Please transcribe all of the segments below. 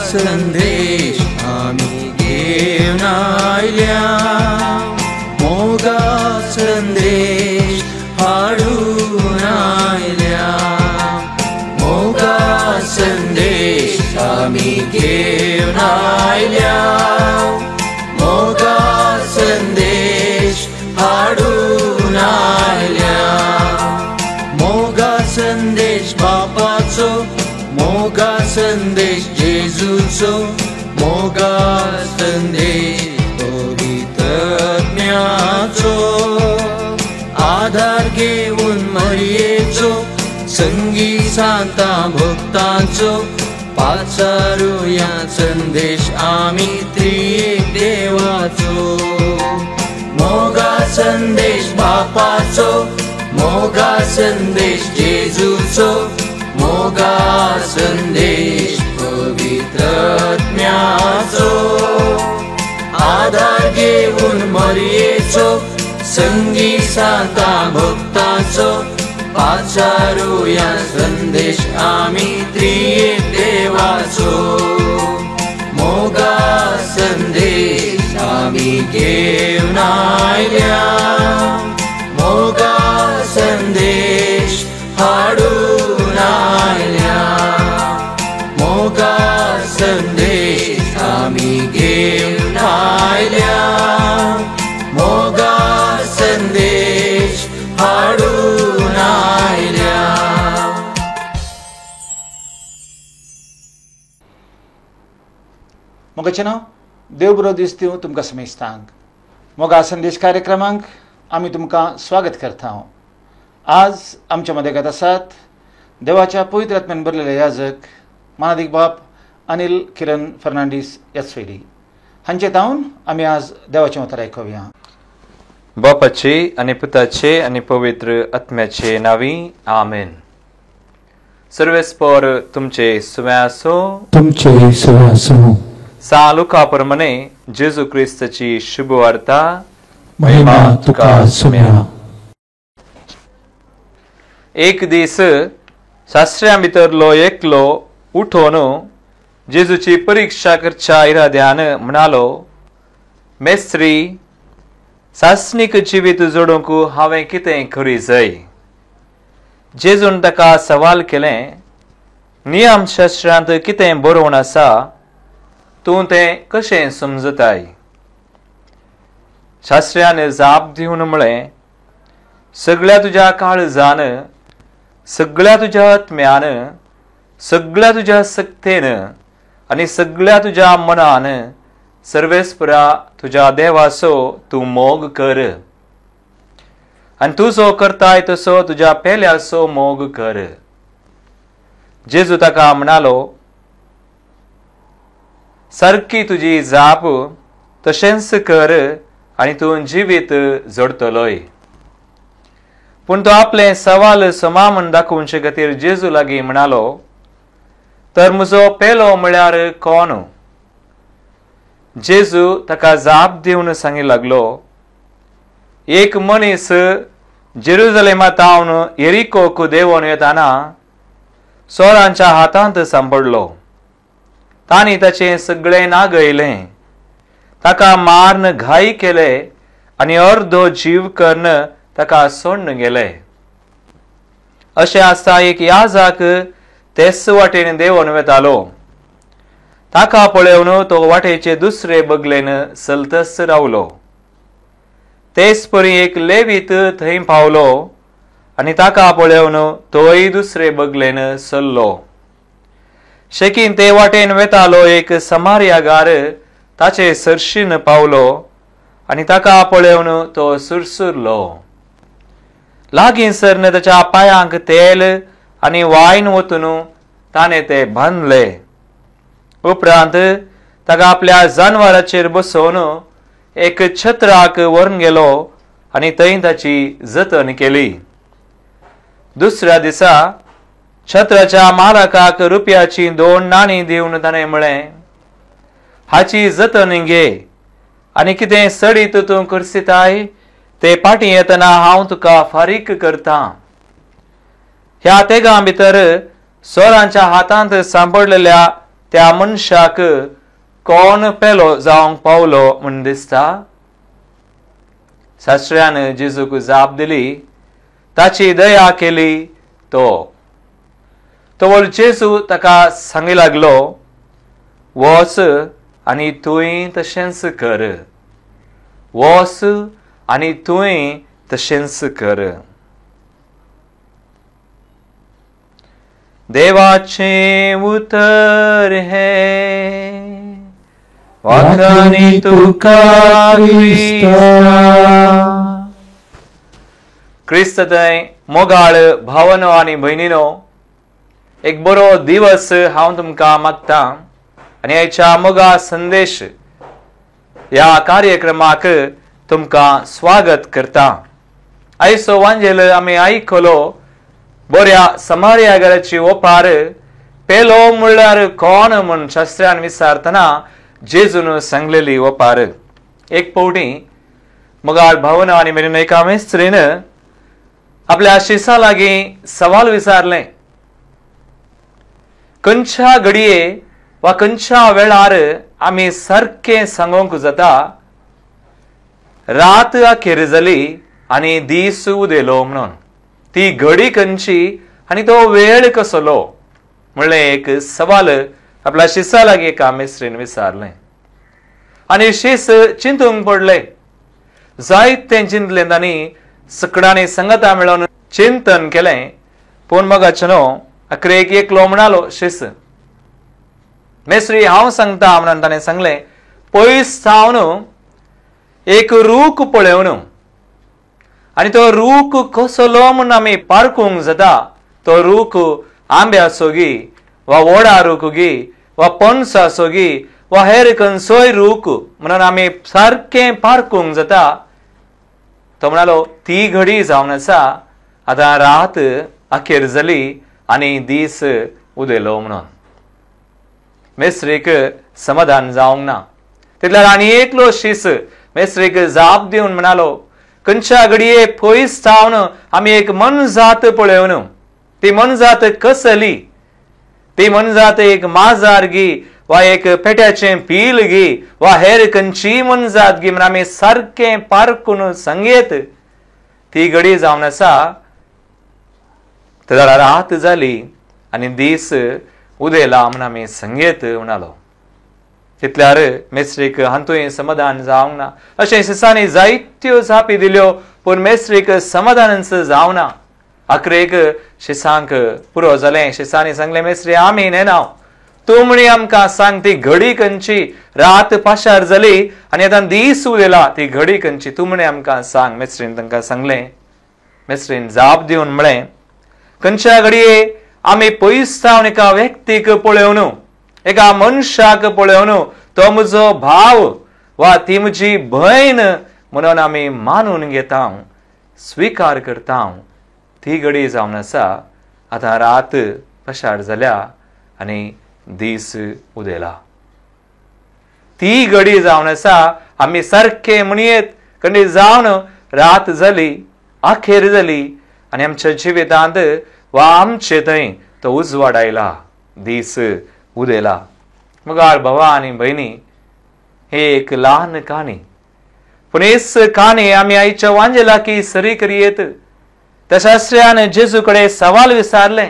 संदेश आम्ही घेऊन आयल्या, मोगा संदेश हाडून आयल्या, मोगा संदेश आम्ही घेऊन आयल्या, मोगा संदेश हाडून आयल्या, मोगा संदेश बापाचो, मोगा संदेश जेजूचो, मोगा संदेश पवित्रात्म्याचो, आधार घेऊन मरियेचो, संगी सांता भक्तांचो, पाचारूया संदेश आम्ही त्रिएक देवाचो, मोगा संदेश बापाचो, मोगा संदेश जेजूचो, मोगा संदेश पवित्रात्म्याचो, आधार घेऊन मरियेचो, संगी सांता भक्ताचो, पाचारूया संदेश आम्ही त्रिएक देवाचो, मोगा संदेश आम्ही घेऊन आयल्या, मोगा संदेश हाडून आयल्या, मोगा संदेश आम्ही घेऊन आयल्या, मोगा संदेश हाडून आयल्या. मोगाचें नांव देव बरो दीस दिवं तुमकां समेस्तांक. मोगा संदेश कार्यक्रमांक आमी तुमकां स्वागत करता. आज आमच्या मदेगात आसात देवाच्या पवित्र आत्म्यान भरलेले याजक मानादीक बाप अनिल किरण फर्नांडीस याचवेली हांचे तावन आमी आज देवाचें उतर आयकुया. बापाचे आनी पुताचे आनी पवित्र आत्म्याचे नावी आमेन. सर्वेस्पर तुमचे सुवे आसो, तुमचे सुवे आसो. सालुका प्रमाणे जेजू क्रिस्ताची शुभ वार्ता. महिमा तुका सुम्या. एक दीस शास्त्र्यां भितरलो एकलो उठोन जेजूची परीक्षा करच्या इराद्यान म्हणालो, मेस्त्री, सासणीक जिवीत जोडूंक हांवें कितें करी जाय? जेजून ताका सवाल केलें, नियम शास्त्रांत कितें बरोवन आसा, तूं तें कशें समजताय? शास्त्र्यान जाप दिवन म्हळें, सगळ्या तुज्या काळजान, सगळ्या तुज्या आत्म्यान, सगळ्या तुज्या सक्तेन आनी सगळ्या तुज्या मनान सर्वेस्परा तुज्या देवाचो तूं मोग कर, आनी तूं जो करताय तसो तुज्या पेल्याचो मोग कर. जेजू ताका म्हणालो, सारकी तुजी जाप तशेंच कर आनी तूं जिवीत जोडतलोय. पूण तो आपले सवाल समामन दाखोवचे खातीर जेजू लागीं म्हणालो, तर म्हजो पेलो म्हळ्यार कोण? जेजू ताका जाप दिवन सांगूंक लागलो, एक मनीस जेरुजलेमांतावन येरिकोक देंवून येताना सोरांच्या हातांत सांपडलो. तांणी ताचें सगळें नागयलें, ताका मारन घाई केले आनी अर्दो जीव करून ताका सोडून गेले. अशें आसता एक याजक तेच वाटेन देंवून वेतालो. ताका पळोवन तो वाटेचे दुसरे बगलेन चलतच रावलो. तेच परी एक लेवीत थंय पावलो आनी ताका पळोवन तोय दुसरे बगलेन चल्लो. शेकीन ते वाटेन वेतालो एक समार्यागार ताचे सरशीन पावलो आनी ताका पळोवन तो सुरसुरलो. लागींसर ताच्या पांयांक तेल आनी वायन वतून ताणें ते बांदले. उपरांत ताका आपल्या जानवराचेर बसोवन एक छत्राक व्हरून गेलो आनी थंय ताची जतन केली. दुसऱ्या दिसा छत्राच्या मालकाक रुपयाची 2 नाणी दिवन ताणें म्हळें, हाची जतन घे आनी कितें सडीत तूं करसिताय ते पाटी येतना हांव तुका फारीक करतां. ह्या तेगां भितर सोरांच्या हातांत सांपडलेल्या त्या मनशाक कोण पेलो जावंक पावलो म्हण दिसता? शास्त्र्यान जेजूक जाप दिली, ताची दया केली तो जेजू ताका सांगी लागलो, वच आनी तुवें तशेंच कर. वच आनी तुवें तशेंच कर. देवाचे उतर हे वाखाणी तुका क्रिस्त थंय मोगाळ भावनो आनी भयणीनो, एक बरो दिवस हांव तुमकां मागता आनी आयच्या मोगा संदेश ह्या कार्यक्रमाक तुमकां स्वागत करता. आयचो वांजेल आमी आयकलो बऱ्या समार्यागराची ओपार पेलो म्हणल्यार कोण म्हण शास्त्रान विचारतना जेजून सांगलेली ओपार. एक पावटी मोगाळ भावना आनी मेरेन एका मेस्त्रीन आपल्या शिसा लागीं सवाल विचारले, खंयच्या घडये वा खंयच्या वेळार आमी सारकें सांगूंक जाता रात अखेर जाली आनी दीस उदेलो म्हणून? ती घडी खंयची आनी तो वेळ कसलो म्हणलें एक सवाल आपल्या शिसा लागीं एका मेस्त्रीन विचारलें. आनी शिस चिंतूंक पडलें. जायतें चिंतलें तांणी, सकडांनी संगता मेळोन चिंतन केलें. पूण मग अचानक अखेरेक एकलो म्हणालो, शिस मेस्त्री हांव सांगता म्हणून ताणें सांगलें, पयस सावन एक रूख पळयवन आनी तो रूख कसलो म्हूण आमी पारखूंक जाता. तो रूख आंब्या सोगी वा वडा रूख गी वा पणस सोगी वा हेर खंयचोय रूख म्हणून आमी सारकें पारखूंक जाता. तो म्हणालो, ती घडी जावन आसा, आतां रात अखेर जाली आनी दीस उदेलो म्हणून. मेस्त्रीक समाधान जावंक ना. तितल्यार आनी एकलो शिस मेस्त्रीक जाप दिवन म्हणालो, खंयच्या घडये पयस सावन आमी एक मनजात पळयवन, ती मनजात कसली? ती मनजात एक माजार गी वा एक पेट्याचें पील गी वा हेर खंयची मनजात गी म्हणून आमी सारकें पारखून सांगयत ती घडी जावन आसा, जाल्यार रात जाली आनी दीस उदेला म्हणून आमी सांगयत म्हणालो. तितल्यार मेस्त्रीक हातूंय समाधान जावंक ना. अशें शिसांनी जायत्यो जापी दिल्यो पूण मेस्त्रीक समाधानच जावना. आखरेक शिसांक पुरो जालें. शिसांनी सांगलें, मेस्त्री आमी नेनाव, तूं म्हणी आमकां सांग ती घडी खंयची? रात पाशार जाली आनी आतां दीस उदेला, ती घडी खंयची? तूं म्हणी आमकां सांग. मेस्त्रीन तांकां सांगलें. मेस्त्रीन जाप दिवन म्हळें, खंयच्या घडये आमी पयस सावन एका व्यक्तीक पळयवन, एका मनशाक पळयवन तो म्हजो भाव वा ती म्हजी भयण म्हणून आमी मानून घेता, स्विकार करता, ती घडी जावन आसा, आतां रात पशार जाल्या आनी दीस उदेला. ती घडी जावन आसा, आमी सारकें म्हणयत खंय जावन रात जाली, अखेर जाली आनी आमच्या जिवितांत वा आमचे थंय तो उजवाड आयला, दीस उदेला. मुगाळ भावा आनी भयणी, हे एक ल्हान काणी, पूण हेच काणी आमी आयच्या वांजेलाकी सरी करियेत. त्या शास्त्र्यान जेजू कडेन सवाल विचारलें.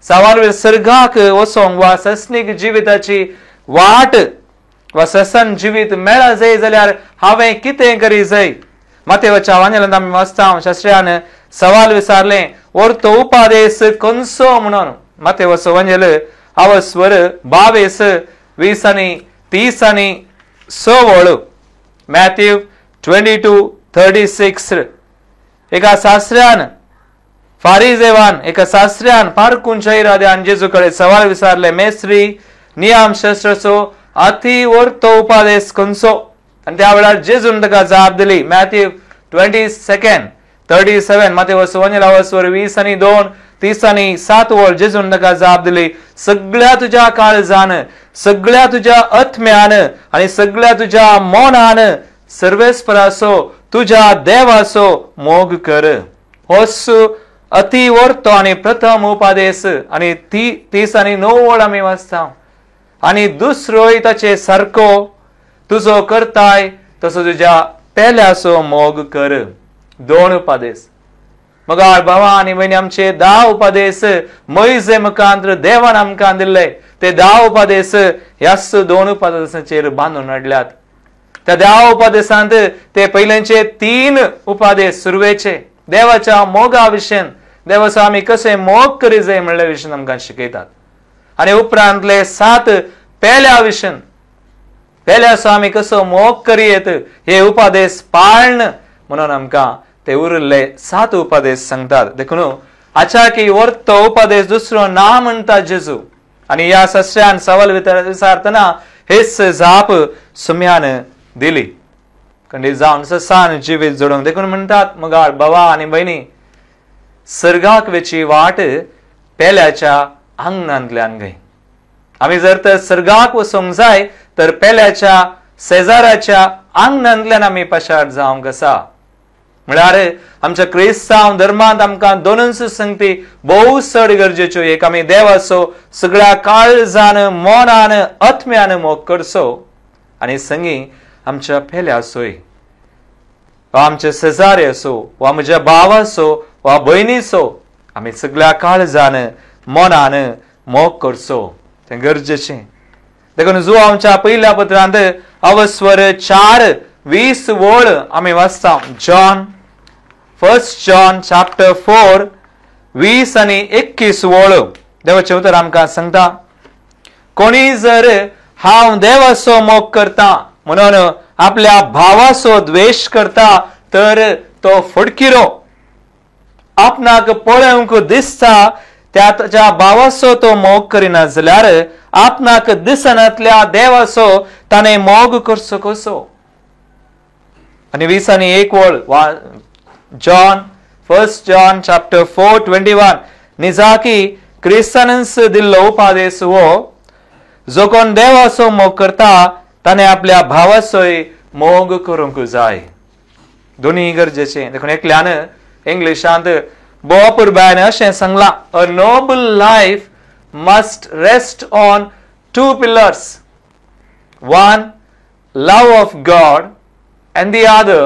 सवाल सर्गाक वचोंक वा ससनीक जिविताची वाट वा ससन जिवीत मेळा जाय जाल्यार हांवें कितें करी जाय? मातेवाच्या वांजेलांत आमी वाचता, शास्त्र्यान सवाल विचारलें, वर्तो उपादेश खंयचो म्हणून. मातेवाचो वांजेल आवस्वर 22, 20 आनी 30 आनी 6 मॅथ्यू 22:36. एका शास्त्र्यान फारिजेवान एका शास्त्र्यान पारखूंच्या इराद्यान जेजू कडेन सवाल विचारले, मेस्त्री नियम शास्त्राचो अति वर्तो उपादेश खंयचो? आनी त्या वेळार जेजून ताका जाप दिली. मॅथ्यू 22:37 मातेवाचो वांजेल आवस्वर 20 आनी 2, 30 आनी 7 जेजून ताका जाप दिली, सगळ्या तुज्या काळजान, सगळ्या तुज्या आत्म्यान आनी सगळ्या तुज्या मोनान सर्वेस्पराचो तुज्या देवाचो मोग कर. होच अति वर्तो आनी प्रथम उपादेश. आनी 30 आनी 9 आमी वाचता, आणि दुसरोय ताचे सारको तुजो करताय तसो तुज्या पेल्याचो मोग कर. 2 उपादेश. मग भावा आणि बहिणी, आमचे 10 उपादेश मोइजे मुखांतर देवान आमकां दिल्ले. ते 10 उपादेश ह्याच 2 उपादेशाचेर बांदून हाडल्यात. त्या 10 उपादेशांत ते पहिल्यांचे 3 उपादेश सुरवेचे देवाच्या मोगा विशयन, देवाचो आमी कसे मोग करी जाय म्हणल्या विशयन आमकां शिकयतात. आणि उपरांतले 7 पेल्या विशयन, पेल्याचो आमी कसो मोग करीत हे उपादेश पाळण म्हणून आमकां ते उरले 7 उपादेश सांगतात. देखून आचा की वर्तो उपादेश दुसरो ना म्हणटा जेजू. आणि या सस्यान सवाल विचारतना हेच जाप सुम्यान दिली. खंडीत जावन ससान जिवीत जोडूंक. देखून म्हणटात मगाळ भावा आणि बहिणी, सर्गाक वेची वाट पेल्याच्या आंगणांतल्यान गय. आमी जर तर सर्गाक वचोंक जाय तर पेल्याच्या शेजाऱ्याच्या आंगणांतल्यान आमी पसार जावंक आसा. म्हळ्यार आमच्या क्रिस्तांव धर्मांत आमकां 2 संगती भोव चड गरजेच्यो. एक आमी देवाचो सगळ्या काळजान, मोनान, आत्म्यान मोग करचो. आणि संगी आमच्या पेल्याचोय, वा आमचे शेजारी असो, वा म्हज्या भावाचो वा भयणीचो आमी सगळ्या काळजान, मोनान मोग करचो. तें गरजेचें. देखून जो आमच्या पहिल्या पत्रांत अवस्वर 4:20 वळ आमी वाचता. जॉन 1 जॉन चॅप्टर 4 20 आणि 21 वळ देवाचें उतर आमकां सांगता, कोणी जर हांव देवाचो मोग करता म्हणून आपल्या भावाचो द्वेष करता तर तो फडकिरो. आपणाक पळोवंक दिसता त्या ताच्या भावाचो तो मोग करिना जाल्यार आपणाक दिसनातल्या देवाचो ताणें मोग करचो कसो. आणि 20 आणि 1 वळ जॉन 1 जॉन चॅप्टर 4:21 निजाकी क्रिस्तानस दिल्लो उपादेश हो, जो कोण देवाचो मोग करता ताणें आपल्या भावाचोय मोग करूंक जाय. दोन्ही गरजेचे. देखून एकल्यान इंग्लिशांत बोवापुरबायन अशें सांगलां, अ Nobel life must rest on 2 pillars. One, love of God, and the other,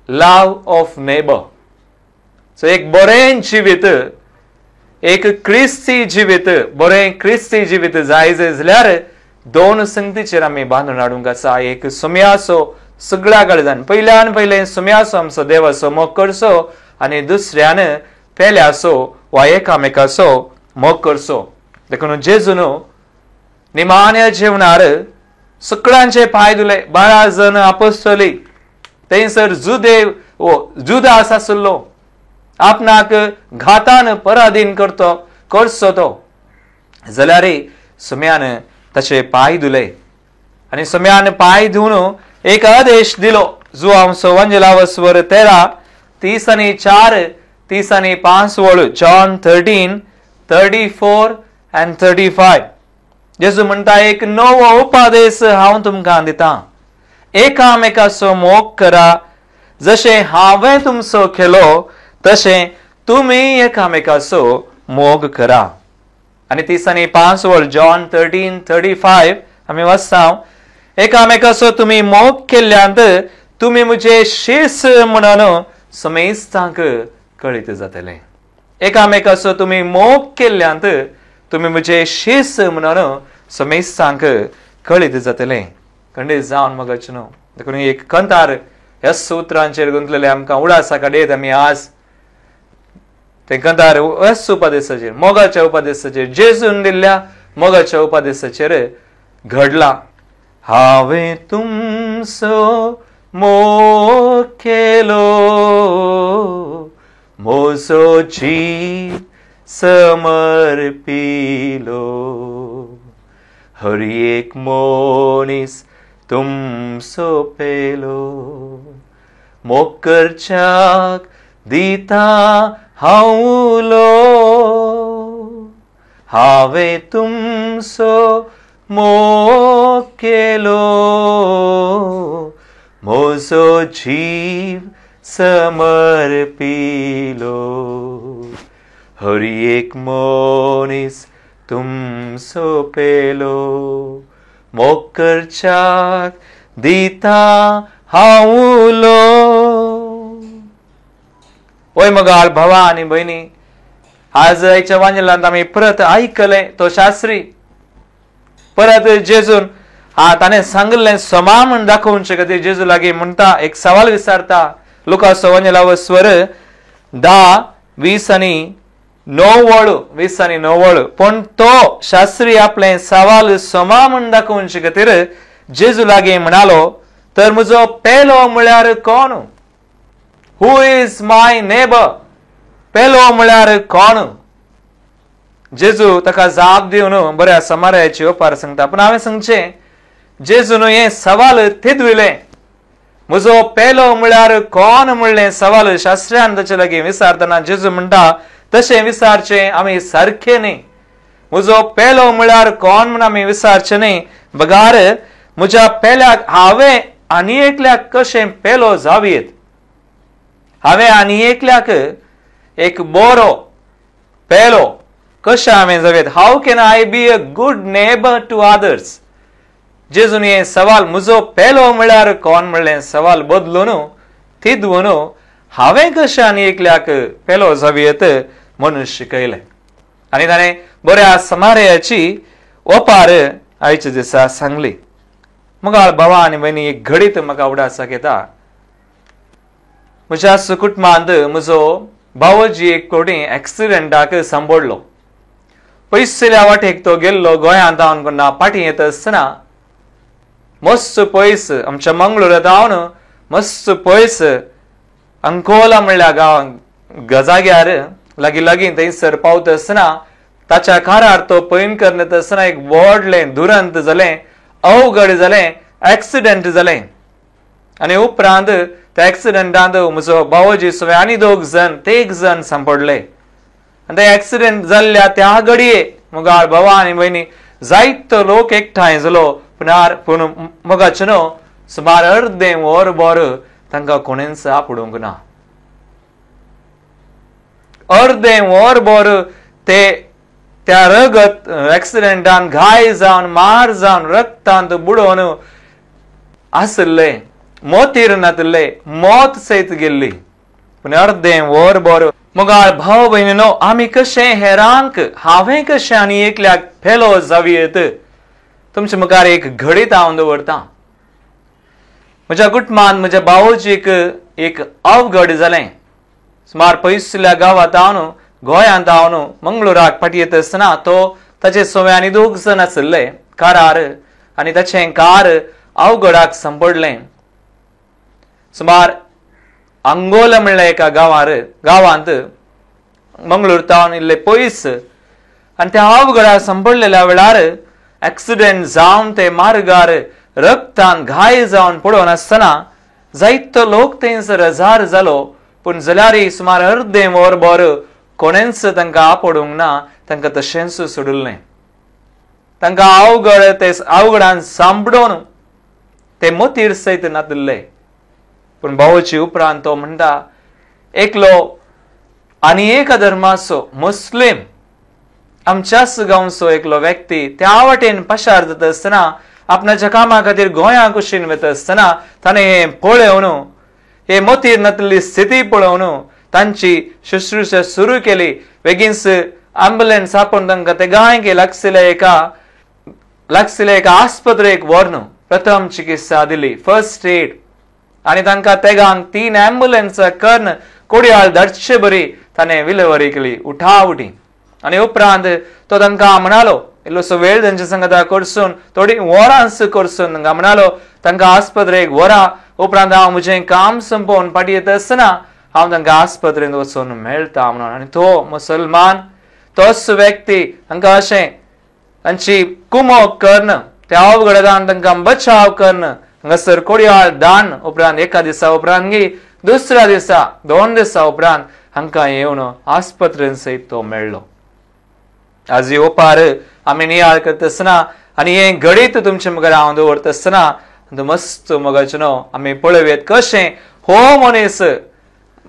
love of neighbor. So एक बरें जिवीत, एक क्रिस्ती जिवीत, बरें क्रिस्ती जिवीत जायचे जाल्यार 2 संगतीचेर आमी बांदून हाडूंक आसा. एक सुम्याचो सगळ्या काळजान, पयले सुम्याचो आमचो देवाचो मोग करचो आणि दुसऱ्यान पेल्याचो वा एकामेकाचो मोग करचो. देखून जेजून निमाण्या जेवणार सगळ्यांचे पाय धुले. 12 जण आपोस्तली, थंयसर जुदास आसलो, आपणाक घातान पराधीन करचो तो जाल्यार सुम्यान ताचे पाय धुले. आणि सुम्यान पाय धुवन एक आदेश दिलो, जो आमचो वंजलावस्वर 13 30 आणि 4 30 आणि 5 वळ जॉन 13:34 and 35. जेजू म्हणटा, एक नवो उपादेश हांव तुमकां दिता, एकामेकाचो मोग करा. जशें हांवें तुमचो केलो तशें तुमी एकामेकाचो मोग करा. आणि 30 आणि 5 वळ जॉन 13:35 आमी वाचता, एकामेकाचो तुमी मोग केल्ल्यांत तुमी म्हजे शिस म्हणून समेस्तांक कळीत जातले. एकामेकाचो तुमी मोग केल्ल्यांत तुमी म्हजे शिस म्हणून समेस्तांक कळीत जातले. खंडीत जावन मगच न्हू. देखून एक कंतार ह्या सुत्रांचेर गुंतलेले आमकां उडासा काडयत आमी आज. ते कंतार ह्याच उपादेशाचेर, मोगाच्या उपादेशाचेर, जेजून दिल्ल्या मोगाच्या उपादेशाचेर घडला. हांवें तुमचो मोग केलो, म्हजो जीव समर्पिलो. हर एक मनीस तुमचो पेलो, मोग करच्याक दिता हांव उलो. हांवें तुमचो मोग केलो, म्हजो जीव समर्पिलो. हर एक मनीस तुम सोपेलो मोकरच्याक दिता हावलो. ओय मगाळ भावा आणि बहिणी, आज आयच्या वांजलांत आम्ही परत ऐकले तो शास्त्री परत जेजून ताने सांगले समा म्हण दाखवूनचे खातीर जेजू लागी म्हणटा, एक सवाल विचारता. लुकास वांजलाव स्वर 10:20-9 पण तो शास्त्री आपले सवाल समा म्हण दाखवूनचे खातीर जेजू लागी म्हणालो, तर म्हजो पेलो म्हळ्यार कोण? Who is my neighbour? पेलो म्हळ्यार कोण? जेजू ताका जाप दिवन बऱ्या समार्याची ओपार सांगता. पण हांवें सांगचें, जेजून हे सवाल थिदविले. म्हजो पेलो म्हळ्यार कोण म्हणलें सवाल शास्त्र्यान ताचे लागीं विचारतना जेजू म्हणटा, तशें विचारचें आमी सारखें न्ही. म्हजो पेलो म्हळ्यार कोण म्हण आमी विचारचें न्ही. बगार म्हज्या पेल्याक हांवें आनी एकल्याक कशें पेलो जावीत? हांवें आनी एकल्याक एक बरो पेलो कशें हांवें जावीत? How can I be a good neighbour to others? जेजून हे सवाल म्हजो पेलो म्हळ्यार कोण म्हणलें सवाल बदलून थिदवून हांवें कशें आनी एकल्याक पेलो जावीत म्हणून शिकयलें. आनी ताणें बऱ्या समार्याची ओपार आयच्या दिसा सांगली. मगाळ भावा आनी भयणी, एक घडीत म्हाका उडासाक येता. म्हज्या कुटुंबांत म्हजो भावोजी एक कोणी एक्सिडेंटाक सांपडलो. पयसल्या वाटेक तो गेल्लो. गोंयांत हांव पाटी येता आसतना मस्त पयस आमच्या मंगळुरांत हांव मस्त पयस अंकोला म्हणल्या गांव जाग्यार लागीं थंयसर पावता आसतना ताच्या कारार तो पयन करता आसतना एक व्हडलें दुरंत जालें, अवघड जालें, एक्सिडेंट जालें. आनी उपरांत त्या एक्सिडेंटांत म्हजो भावोजी सगळे आनी 2 जण 3 जण सांपडले. आनी ते एक्सिडेंट जाल्ल्या त्या घडये मुगाळ भावा आनी भयणी जायतो लोक एकठांय जालो. पूण मोगाचें न्हू, सुमार अर्दें वरभर तांकां कोणेंच सापडूंक ना. अर्दें वरभर ते त्या रगत एक्सिडेंटान घाय जावन मार जावन रक्तांत बुडोवन आसले, मोतीर नातले, मोत सयत गेल्ली. पूण अर्दें वरभर मोगाळ भाव भयणीनो, आमी कशें हेरांक हांवें कशें आनी एकल्याक फेलो जावीत? तुमच्या मुखार एक घडीत हांव दवरतां. म्हज्या कुटुंबांत म्हज्या भावोजीक एक अवघड जालें. सुमार पयसल्या गांवांत हांव गोंयांत हांव मंगळुराक फाटी येता आसतना तो ताचे सवे आनी 2 जण आसले कारार, आनी ताचें कार अवघडाक सांपडलें. सुमार अंगोला म्हणल्या एका गांवांत मंगळूर तावन इल्ले पयस, आनी त्या अवघडाक सांपडलेल्या वेळार एक्सिडेंट जावन ते मार्गार रक्तान घाय जावन पडोवन आसतना जायतो लोक थंयसर हजार जालो. पूण जाल्यारय सुमार अर्दें वरभर कोणेंच तांकां आपडूंक ना. तांकां तशेंच सोडिल्लें. तांकां अवघडान सांपडोवन ते मोतीर सयत नातले. पूण भावोची उपरांत तो म्हणटा, एकलो आनी एका धर्माचो मुस्लीम आमच्याच गांवचो एकलो व्यक्ती त्या वाटेन पसार जाता आसतना आपणाच्या कामा खातीर गोंया कुशीन वता आसतना ताणें हें पळोवन, हे मोतीर नातली स्थिती पळोवन तांची शुश्रूषा सुरू केली. बेगीनच ॲम्ब्युलन्स आपोवन तांकां ते गांयक लागशिल्ल्या एका आस्पत्रेक व्हरून प्रथम चिकित्सा दिली, फर्स्ट एड. आनी तांकां तेगांक 3 ॲम्ब्युलन्सां करून कोडयाळ धाडचे बरी ताणें विलेवारी केली, उठावटी. आनी उपरांत तो तांकां म्हणलो, इल्लोसो वेळ तांचे सांगता करसून थोडी वरांच करसून तांकां म्हणलो तांकां आस्पत्रेक व्हरा. उपरांत हांव म्हजें काम संपोवन फाटी येता आसतना हांव तांकां आस्पत्रेंत वचून मेळटा म्हणून. आनी तो मुसलमान, तोच व्यक्ती तांकां अशें तांची कुमक करून त्या अवघडान तांकां बचाव करून हांगासर कोडयाळ धाडून उपरांत एका दिसा उपरांत गी दुसऱ्या दिसा 2 दिसा उपरांत हांकां येवन आस्पत्रेंत सयत तो मेळ्ळो. आज ओपार आमी नियाळ करता आसतना आनी हें घडीत तुमचे मुखार हांव दवरता आसतना मस्त मोगाचें न्हू, आमी पळयवेत कशें हो मनीस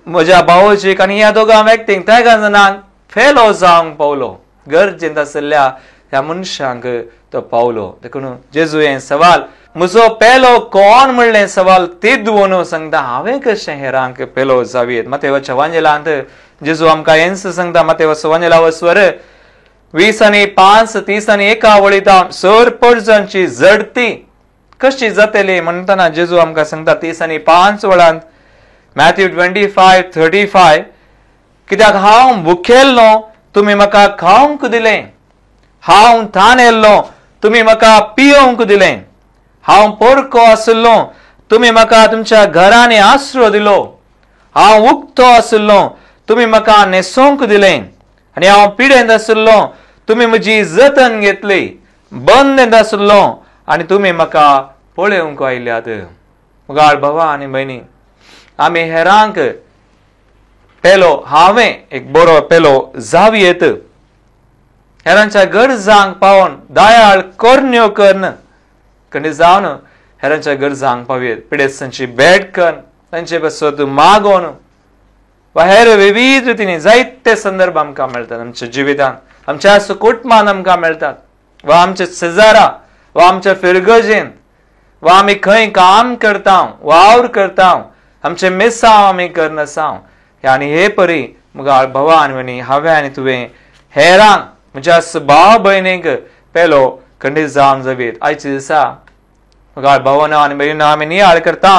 म्हज्या भावोजीक आनी ह्या 2 व्यक्तींक त्या जाणांक फेलो जावंक पावलो. गरजेंत आसल्या ह्या मनशांक तो पावलो. देखून जेजुयेन सवाल म्हजो पेलो कोण म्हणलें सवाल तेदवून सांगता हांवें कशें हेरांक पेलो जावीत. मत्तेवाच्या वांजेलांत जेजू आमकां हेंच सांगता. मत्तेवाचो वांजेलावो स्वर 20:5-31 वळीता सर पर्जांची झडती कशी जातली म्हणटना जेजू आमकां सांगता 30:5 वळांत मॅथ्यू 25:35 कित्याक हांव भुकेल्लो तुमी म्हाका खावंक दिलें, हांव थानेल्लो तुमी म्हाका पियोंक दिलें, हांव पोरको आसलो तुमी म्हाका तुमच्या घरांनी आसरो दिलो, हांव उक्तो आसलो तुमी म्हाका न्हेसोंक दिलें, आनी हांव पिडेंत आसलो तुमी म्हजी जतन घेतली, बंदेंत आसलो आनी तुमी म्हाका पळोवंक आयल्यात. मुगाळ भावा आनी भयणी, आमी हेरांक पेलो हांवें एक बरो पेलो जावयेत हेरांच्या गरजांक पावोन दयाळ कर्ण्यो करन कणी जावन हेरांच्या गरजांक पावयेत. पिडेस्तांची भेट करन तांचे पासत मागोन वा हेर विविध रितींनी जायते संदर्भ आमकां मेळटात आमच्या जिवितांत, आमच्या कुटुंबांत आमकां मेळटात, वा आमच्या शेजारा वा आमच्या फिरगजेंत, वा आमी खंय काम करता वावर करता आमचे मेसांव आमी करनासाव आनी हे परी मुगाळ भावा आनी भयणी हांवें आनी तुवें हेरांक म्हज्या भाव भयणीक पेलो खंडीत जावन जावीत. आयच्या दिसा मुगाळ भावानो आनी भयणीनो आमी नियाळ करता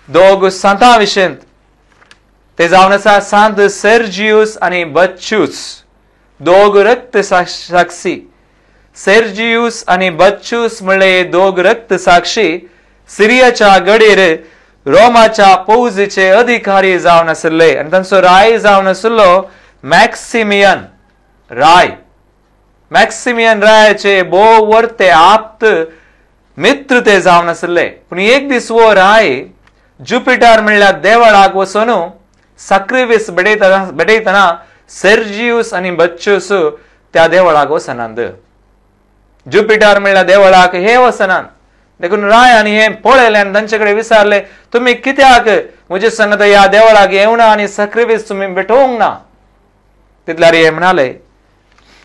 दोग सांतां विशयंत. ते जावन आसा सांत सेर्जियूस आनी बच्चूस, दोग रक्त साक्षी. सेर्जियूस आनी बच्चूस म्हणले दोग रक्त साक्षी सिरियाच्या गडीर रोमाच्या फौजेचे अधिकारी जावन आसले आनी तांचो राय जावन आसलो मॅक्सिमियन राय. मॅक्सिमियन रायाचे भोव वर्ते आप्त मित्र ते जावन आसले. पूण एक दीस वो राय जुपिटर म्हणल्या देवळाक वचून साक्रिफीस बेडयतना सेर्जियूस आनी बच्चूस त्या देवळाक वचनात. जुपिटर म्हणल्या देवळाक हे वचनात. देखून रायान हे पळयले आनी तांचे कडेन विचारले तुमी कित्याक म्हजे सांगत ह्या देवळाक येवना आनी साक्रिफीस तुमी भेटोवंक ना. तितल्यार हे म्हणाले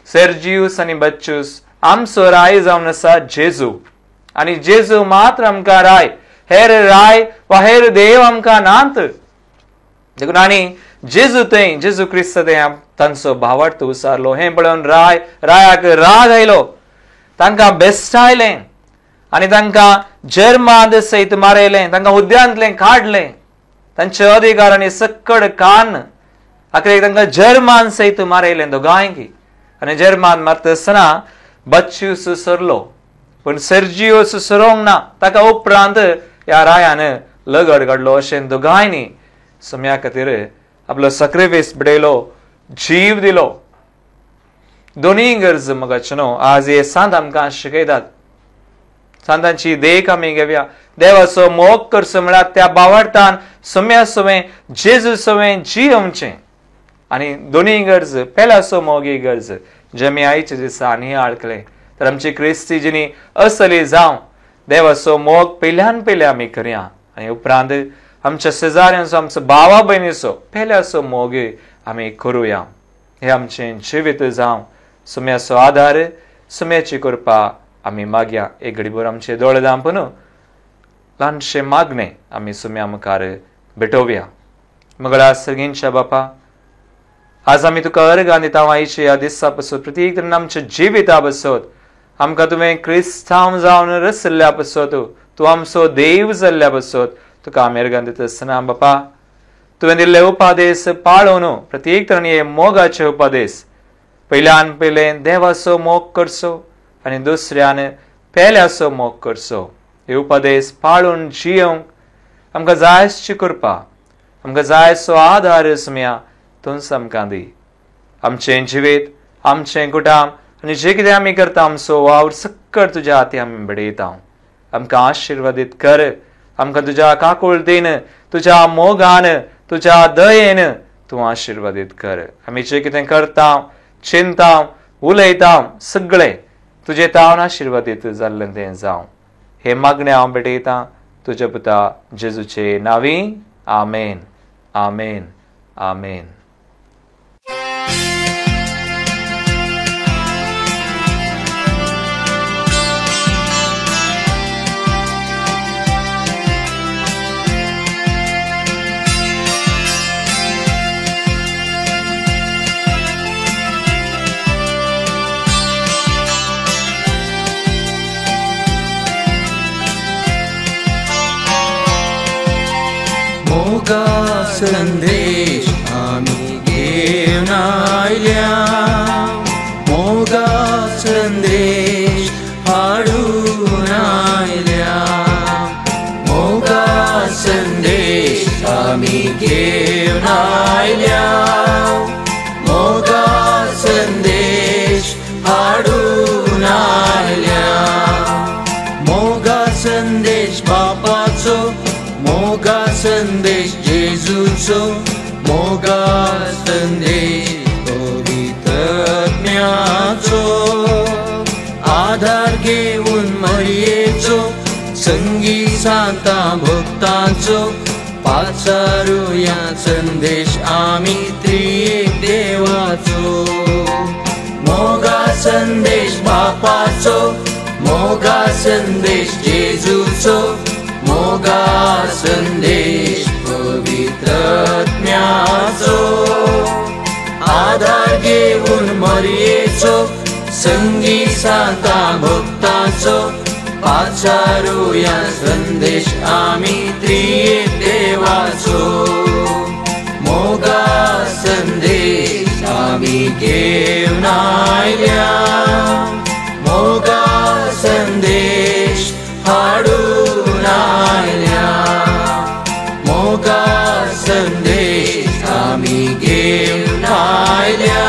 सेर्जियूस आनी बच्चूस आमचो राय जावन आसा जेजू आनी जेजू मात्र आमकां राय, हेर राय वा हेर देव आमकां नात. देखून आनी जेजू क्रिस्त थंय तांचो भावार्थ विचारलो. हे पळोवन रायाक राग आयलो, तांकां बेस्टायलें आनी तांकां जर्माद सयत मारयलें, तांकां हुद्द्यांतलें काडलें, तांचे अधिकारांनी सक्कड कान आखरेक तांकां जर्मान सयत मारयलें दोगांयकी. आनी जर्मान मारतना बच्चूस सरलो पूण सेर्जियूस सरोंक ना. ताका उपरांत ह्या रायान लगड काडलो. अशें दोगांयनी सम्या खातीर आपलो साक्रिफीस बेडयलो, जीव दिलो. दोनी गरज मोगाच्यो न्हू. आज हे सांत आमकां शिकयतात. सांतांची देख आमी घेवया. देवाचो मोग करचो म्हळ्यार त्या भावार्थान सम्या सोवें जेजू सोवें जियोवचें. आनी दोनी गरज पेल्याचो मोग ही गरज जे आमी आयच्या दिसा नियाळ केले तर आमची क्रिस्ती जिणी असली जावं देवाचो मोग पयल्यान पयले आमी करया आनी उपरांत आमच्या शेजाऱ्यांचो आमचो भावा भयणीचो पेल्याचो मोग आमी करुया. हे आमचें जिवीत जावं सुम्याचो आदार, सुम्याची कृपा आमी मागया. एक घडीभर आमचे दोळे धांपून ल्हानशें मागणें आमी सुम्या मुखार भेटोवया. मंगळा सगळींच्या बापा, आज आमी तुका अर्गां दिता आयच्या ह्या दिसा पासून प्रत्येक तरेन आमच्या जिविता पासत आमकां तुवें क्रिस्तांव जावन रचल्या पासत, तूं आमचो देव जाल्ल्या पासत तुका आमी अर्गां दिता आसतना बापा तुवें दिल्ले उपादेश पाळोवन प्रत्येक तरेन हे मोगाचे उपादेश पयल्यान पयलें देवाचो मोग करचो आनी दुसऱ्यान पेल्याचो मोग करचो. हे उपादेश पाळून जियोंक आमकां जायची कृपा, आमकां जायचो आदार सुम्या तूंच आमकां दी. आमचें जिवीत, आमचें कुटाम आनी जे कितें आमी करता आमचो वावर सक्कड तुज्या हाती आमी बेडयता. आमकां आशिर्वादीत कर. आमकां तुज्या काकुळतेन, तुज्या मोगान, तुज्या दयेन तूं आशिर्वादीत कर. आमी जे कितें करता, चिंता, उलयता सगळें तुजे तावन आशिर्वादीत जाल्लें तें जावं. हे मागणें हांव बेडयतां तुज्या पुता जेजूचे नांवी. आमेन, आमेन, आमेन. मोगा संदेश आम्ही घेऊन आयल्या, मोगा संदेश हाडून आयल्या, मोगा संदेश आम्ही घेऊन आयल्या, मोगा संदेश हाडून आयल्या. मोगा संदेश बापाचो, मोगा संदेश जेजूचो, मोगा संदेश पवित्रज्ञाचो. आधार घेऊन मरियेचो, संगी सांता भक्तांचो, पाचारूया संदेश आम्ही त्रिएक देवाचो. मोगा संदेश बापाचो, मोगा संदेश जेजूचो, मोगा संदेश पवित्रज्ञाचो. आधार घेऊन मरियेचो, संगी सांता भक्तांचो, पाचारूया संदेश आम्ही त्रिएक देवाचो. मोगा संदेश आम्ही घेऊन आयल्या, मोगा संदेश हाडून आयल्या, मोगा संदेश आम्ही घेऊन आयल्या,